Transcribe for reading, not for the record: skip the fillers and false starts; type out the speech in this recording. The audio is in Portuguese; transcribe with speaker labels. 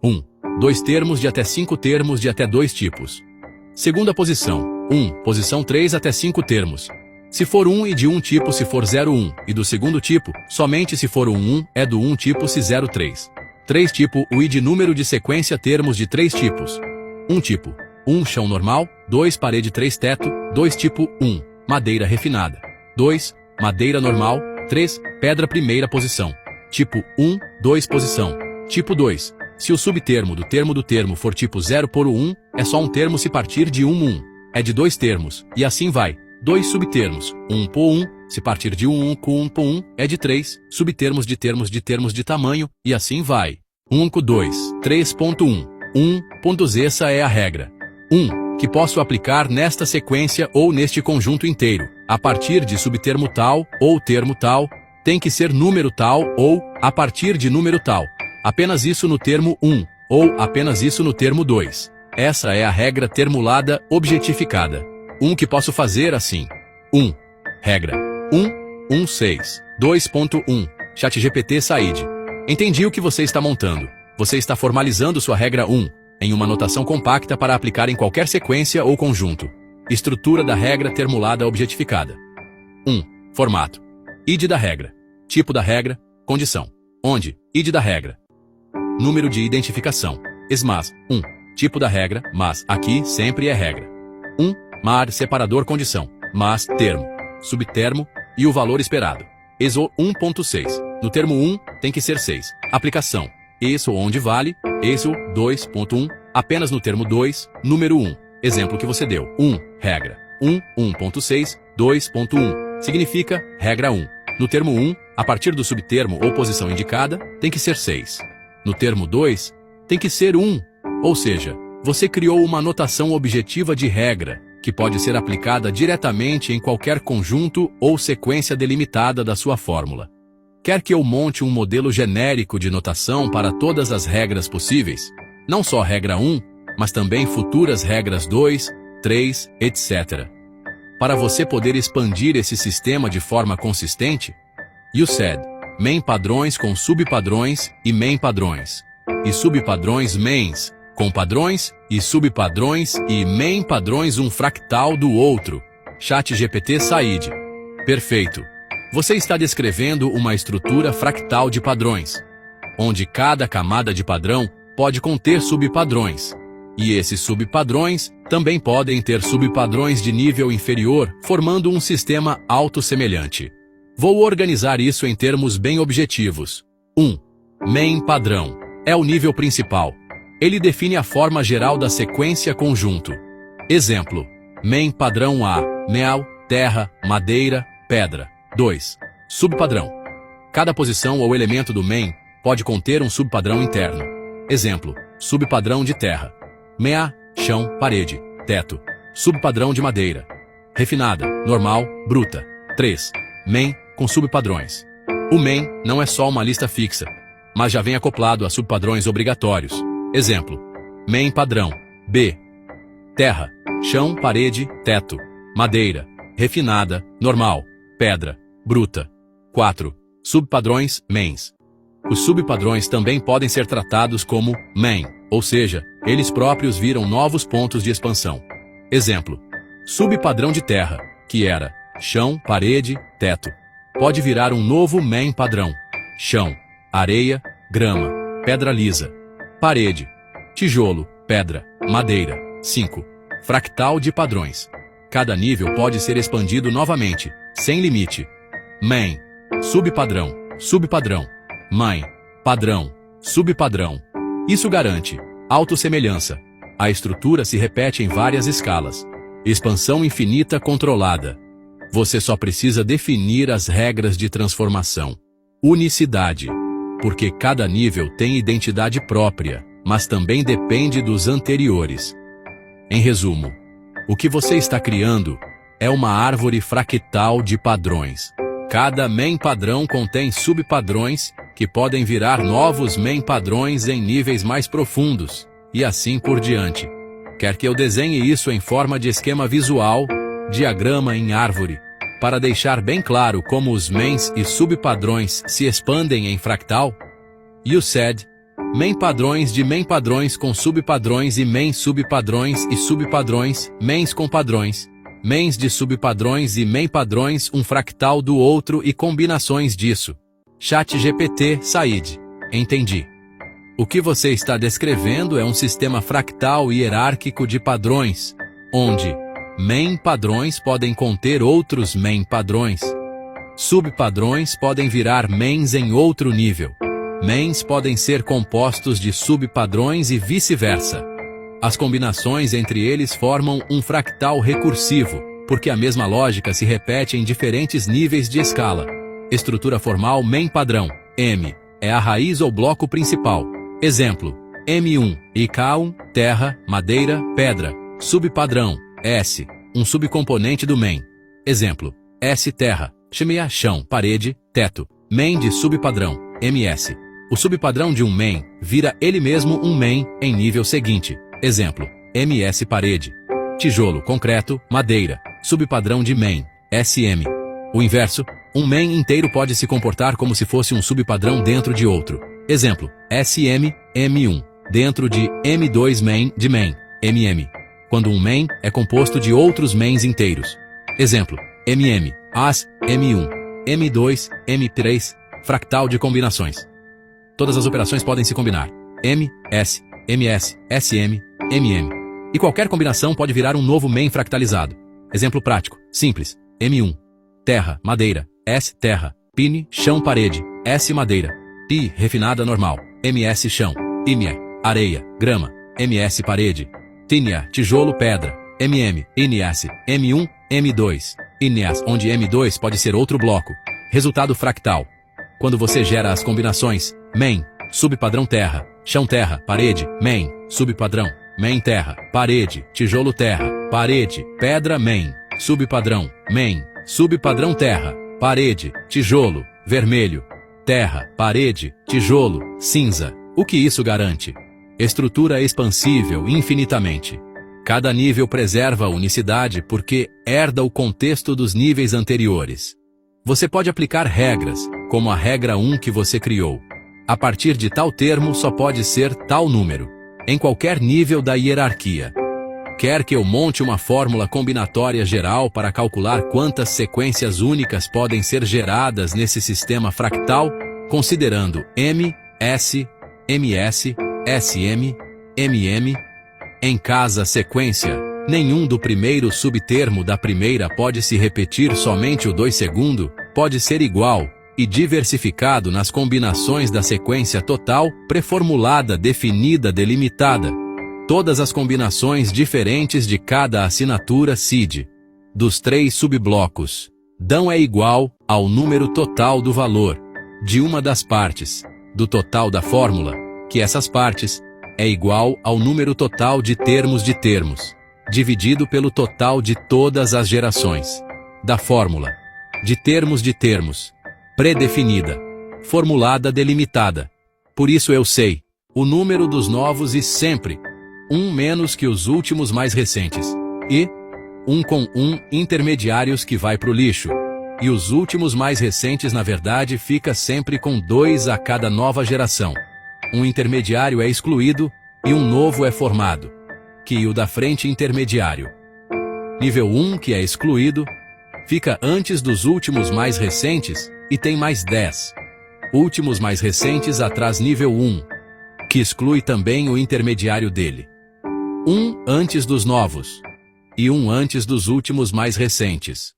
Speaker 1: 1. 2 termos de até 5 termos de até 2 tipos. Segunda posição. 1. Posição 3 até 5 termos. Se for 1 e de um tipo se for 01 e do segundo tipo, somente se for 1 é do 1 tipo se 03. 3 tipo o e de número de sequência termos de 3 tipos. 1 tipo. 1 chão normal, 2 parede 3 teto, 2 tipo 1 madeira refinada. 2 madeira normal, 3 pedra primeira posição. Tipo 1, 2 posição. Tipo 2. Se o subtermo do termo for tipo 0 por 1, é só um termo se partir de 1. É de 2 termos, e assim vai. 2 subtermos, 1 por 1, se partir de 1 com 1 por 1, é de 3, subtermos de termos de tamanho, e assim vai. 1 com 2, 3.1, 1. Essa é a regra. 1. Que posso aplicar nesta sequência ou neste conjunto inteiro. A partir de subtermo tal, ou termo tal, tem que ser número tal, ou, a partir de número tal. Apenas isso no termo 1, ou apenas isso no termo 2. Essa é a regra termulada objetificada. Que posso fazer assim. 1. Regra. 1.6. 2.1. ChatGPT Said. Entendi o que você está montando. Você está formalizando sua regra 1, em uma notação compacta para aplicar em qualquer sequência ou conjunto. Estrutura da regra termulada objetificada. 1. Formato. ID da regra. Tipo da regra. Condição. Onde. ID da regra. Número de identificação. SMAS. 1. Tipo da regra, mas aqui sempre é regra. 1. Mar separador condição, mas termo, subtermo e o valor esperado. ESO 1.6. No termo 1 tem que ser 6. Aplicação. ESO onde vale, ESO 2.1. Apenas no termo 2, número 1. Exemplo que você deu. 1. Regra. 1.6, 2.1. Significa regra 1. No termo 1, a partir do subtermo ou posição indicada, tem que ser 6. No termo 2, tem que ser 1. Ou seja, você criou uma notação objetiva de regra, que pode ser aplicada diretamente em qualquer conjunto ou sequência delimitada da sua fórmula. Quer que eu monte um modelo genérico de notação para todas as regras possíveis? Não só regra 1, mas também futuras regras 2, 3, etc. Para você poder expandir esse sistema de forma consistente, USED, main padrões com subpadrões e main padrões, e subpadrões mains, com padrões e subpadrões e main padrões um fractal do outro. ChatGPT Said. Perfeito. Você está descrevendo uma estrutura fractal de padrões, onde cada camada de padrão pode conter subpadrões. E esses subpadrões também podem ter subpadrões de nível inferior, formando um sistema autossemelhante. Vou organizar isso em termos bem objetivos. 1. Main padrão. É o nível principal. Ele define a forma geral da sequência conjunto. Exemplo. Main padrão A. Mel, terra, madeira, pedra. 2. Subpadrão. Cada posição ou elemento do main pode conter um subpadrão interno. Exemplo. Subpadrão de terra. Mea, chão, parede, teto. Subpadrão de madeira. Refinada, normal, bruta. 3. Main com subpadrões. O main não é só uma lista fixa, mas já vem acoplado a subpadrões obrigatórios. Exemplo. Main padrão. B. Terra, chão, parede, teto. Madeira. Refinada, normal, pedra, bruta. 4. Subpadrões, mains. Os subpadrões também podem ser tratados como main, ou seja, eles próprios viram novos pontos de expansão. Exemplo. Subpadrão de terra, que era chão, parede, teto. Pode virar um novo main padrão. Chão, areia, grama, pedra lisa. Parede, tijolo, pedra, madeira. 5. Fractal de padrões. Cada nível pode ser expandido novamente, sem limite. Main, subpadrão, subpadrão. Main, padrão, subpadrão. Isso garante autossemelhança. A estrutura se repete em várias escalas. Expansão infinita controlada. Você só precisa definir as regras de transformação. Unicidade. Porque cada nível tem identidade própria, mas também depende dos anteriores. Em resumo, o que você está criando é uma árvore fractal de padrões. Cada main padrão contém subpadrões que podem virar novos main padrões em níveis mais profundos, e assim por diante. Quer que eu desenhe isso em forma de esquema visual, diagrama em árvore, para deixar bem claro como os mains e subpadrões se expandem em fractal? USED, main padrões de main padrões com subpadrões e main subpadrões e subpadrões, mains com padrões, mains de subpadrões e main padrões, um fractal do outro e combinações disso. ChatGPT, Said. Entendi. O que você está descrevendo é um sistema fractal hierárquico de padrões, onde main padrões podem conter outros main padrões. Subpadrões podem virar mains em outro nível. Mains podem ser compostos de subpadrões e vice-versa. As combinações entre eles formam um fractal recursivo, porque a mesma lógica se repete em diferentes níveis de escala. Estrutura formal main padrão. M é a raiz ou bloco principal. Exemplo: M1, IK1, terra, madeira, pedra. Subpadrão, S, um subcomponente do main. Exemplo: S terra, chimia, chão, parede, teto. Main de subpadrão, MS. O subpadrão de um main vira ele mesmo um main em nível seguinte. Exemplo: MS parede. Tijolo, concreto, madeira. Subpadrão de main, SM. O inverso, um main inteiro pode se comportar como se fosse um subpadrão dentro de outro. Exemplo: SM, M1, dentro de M2 main de main, MM. Quando um main é composto de outros mains inteiros. Exemplo: MM, AS, M1, M2, M3, fractal de combinações. Todas as operações podem se combinar. M, S, MS, SM, MM. E qualquer combinação pode virar um novo main fractalizado. Exemplo prático, simples: M1, terra, madeira, S, terra, pine, chão, parede, S, madeira. Pi, refinada normal, MS, chão, IME, areia, grama, MS, parede. Tínia, tijolo, pedra, MM, INS, M1, M2, INS, onde M2 pode ser outro bloco. Resultado fractal. Quando você gera as combinações main, subpadrão terra, chão terra, parede, main, subpadrão, main terra, parede, tijolo terra, parede, pedra main, subpadrão, main, subpadrão terra, parede, tijolo, vermelho, terra, parede, tijolo, cinza. O que isso garante? Estrutura expansível infinitamente. Cada nível preserva a unicidade porque herda o contexto dos níveis anteriores. Você pode aplicar regras, como a regra 1 que você criou. A partir de tal termo só pode ser tal número, em qualquer nível da hierarquia. Quer que eu monte uma fórmula combinatória geral para calcular quantas sequências únicas podem ser geradas nesse sistema fractal, considerando M, S, MS, SM, MM? Em cada sequência, nenhum do primeiro subtermo da primeira pode se repetir, somente o do segundo pode ser igual e diversificado nas combinações da sequência total, preformulada, definida, delimitada. Todas as combinações diferentes de cada assinatura SID dos 3 subblocos dão é igual ao número total do valor de uma das partes do total da fórmula, que essas partes é igual ao número total de termos, dividido pelo total de todas as gerações da fórmula de termos, predefinida, formulada, delimitada. Por isso eu sei o número dos novos e sempre 1 menos que os últimos mais recentes, e 1 com 1 intermediários que vai pro lixo, e os últimos mais recentes na verdade fica sempre com 2 a cada nova geração. Um intermediário é excluído e um novo é formado, que o da frente intermediário. Nível 1, que é excluído, fica antes dos últimos mais recentes e tem mais 10 últimos mais recentes atrás nível 1, que exclui também o intermediário dele. 1 antes dos novos e 1 antes dos últimos mais recentes.